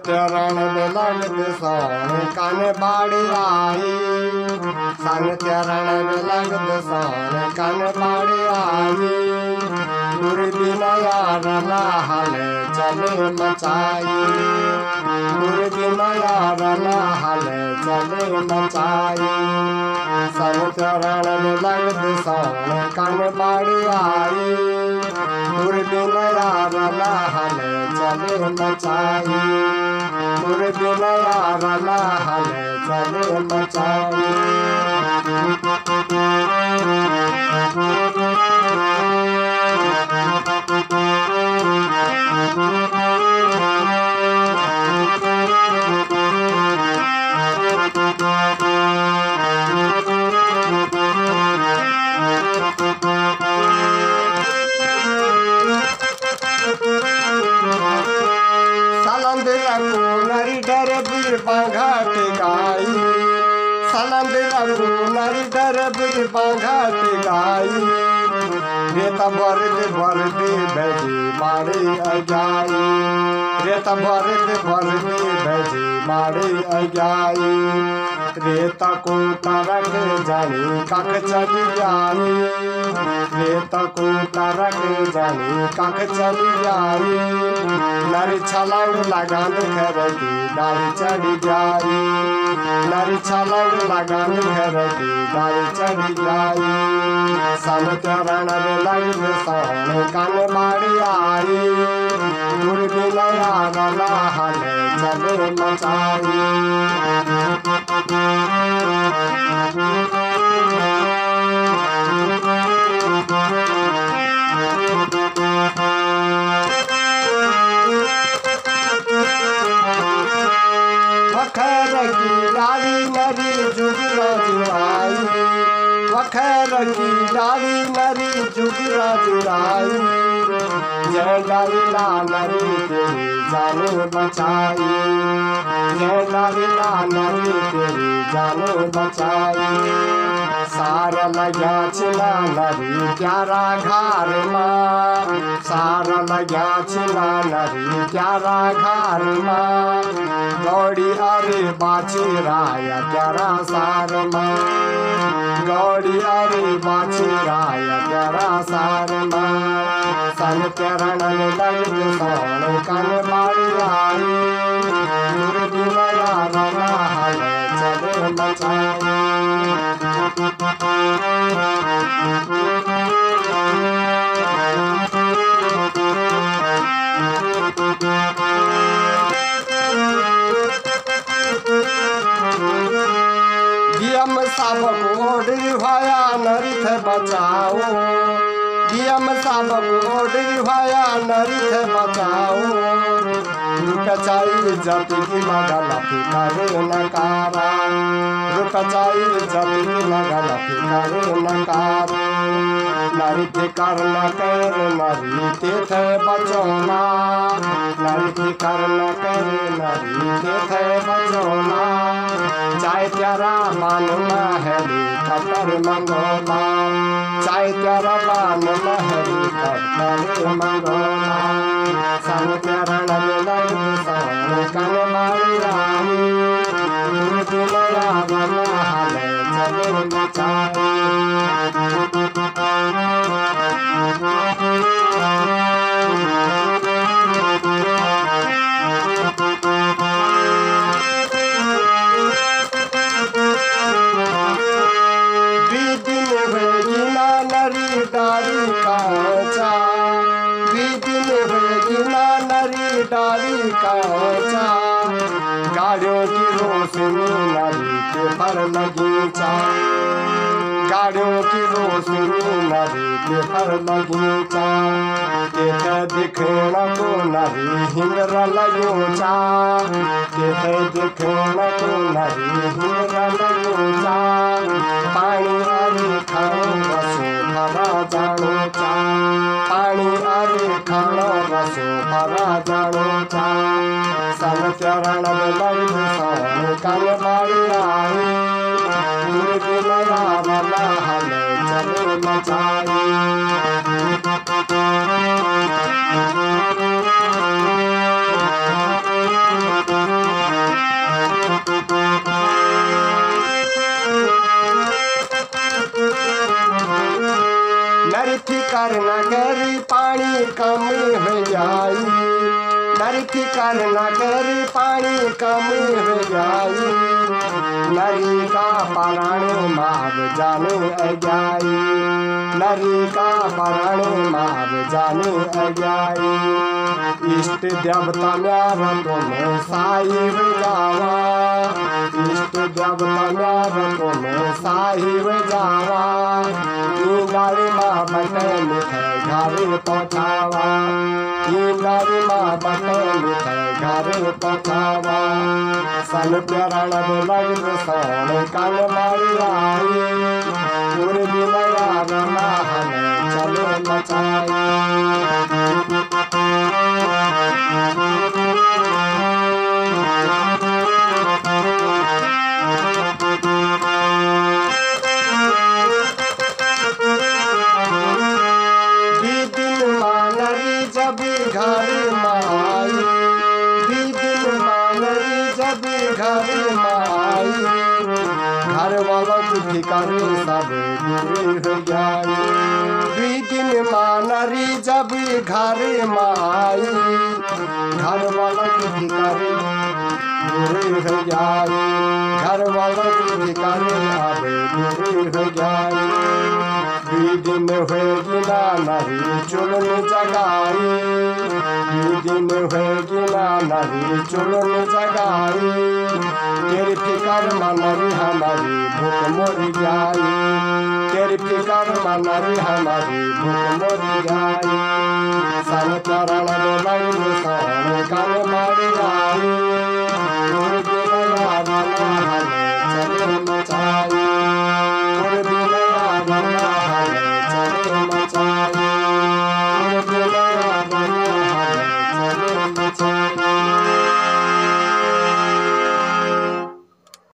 चरण में लगत सोन कन बाड़ी आई। सन चरण में लगत सोन कन बाड़ी आई। गुरु बिन यार हल चले मचाई। गुरु बिन यार हल चले मचाई। सन चरण में लगत सोन कन बाड़ी आई। गुरु बिन यार हल चले मचाई। गुरु बिन यार हल चले मचाई। नरी डर बीर बाघाट गाई। सलंदरा को नरी डर बीर बाघाट गाई। रेता भरत भेजी मारे अजाई। रेता भरत भेजी मारे अजाई। रेता को तरक जानी कख चली जाई। रेता को तरक जानी कख चली जाई। नरी छलांग लगान घर की डाली चढ़ी जाई। नरी छलांग लगान घर की डाली चढ़ी जाई। सन चरण में लगत सोन कन बाड़ी आई। गुरु बिन यार हल चले मचाई। वखर की डाली नरी जुगरा जुड़ाई। वखर की डाली नरी जुगरा जुड़ाई। जय डालीला नरी तेरी जान बचाई। जय डालीला नरी तेरी जान बचाई। सार लग्या छिला नरी प्यारा घर माँ। सार लग्या छिला नरी प्यारा घर माँ। गौड़ी अरे बाची राया प्यारा सार माँ। गौड़ी अरे बाची राया प्यारा सार माँ। सन चरण में लगत सोन कन बाड़ी आई। गुरु बिन यार हल चले मचाई। दियम साबक ओढ़ी भाया नरिथ बचाओ। दियम साबक ओढ़ी भाया नरिथ बचाओ। रुक चाई जति की लगल फिकर नकारा। रुक चाई जति की लगल फिकर नकारा। नरी फिकर न कर नरी तीर्थ बचोना। नरी फिकर न कर नरी तीर्थ बचोना। चाहे प्यारा मान महरी कतर मंगोला। चाहे प्यारा मान महरी कतर मंगोला। सन चरण में लगत सोन कन बाड़ी आई। गुरु बिन यार हल चले मचाई। डाली काचा। बीदिन होगी नरी डाली काचा। गाड़ियों की रोशनी नरी के पर लगीचा। गाड़ियों की रोशनी नरी के पर लगीचा। देख दिखण को नरी हिंगर लगोचा। देख दिखण को नरी हिंगर लगोचा। पानी अरे खाओ बसो भरा जाणोचा। पानी अरे खाओ बसो भरा जाणोचा। सन चरण में लगत सोन कन बाड़ी आई। गुरु बिन यार हल चले मचाई। फिकर न करी पानी कम हो जाई, नारी फिकर न करी पानी कम हो जाई, नारी का प्राण माव जाने अजाई, नारी का प्राण माव जाने अजाई। इष्ट देवता म्यार तुम साहिब जावा, इष्ट देवता म्यार तुम साहिब जावा, गाड़ी माँ बटे मिठाई घरे पहुँचावा, गाड़ी माँ बटे मिठाई घरे पहुँचावा। सन प्यारण लग सोन कल मारी आई, पूरे दिन यार नाहन चले मचाई। जब घर माई, दिन मानरी जब घर माई, घर वालों की ठिकाने सब दूर हो जाए। दिन मानरी जब घर माई, घर वालों की ठिकाने दूर हो जाए, घर वालों की ठिकाने अब दूर हो जाए। दिन होगी ना नारी चुलन जगाई, दिन होगी ना नारी चुलन जगाई, तेरी फिकर मनरी हमारी भूख मर जाई, तेरी फिकर मनरी हमारी भूख मर जाई। सन चरण में लग सोन कल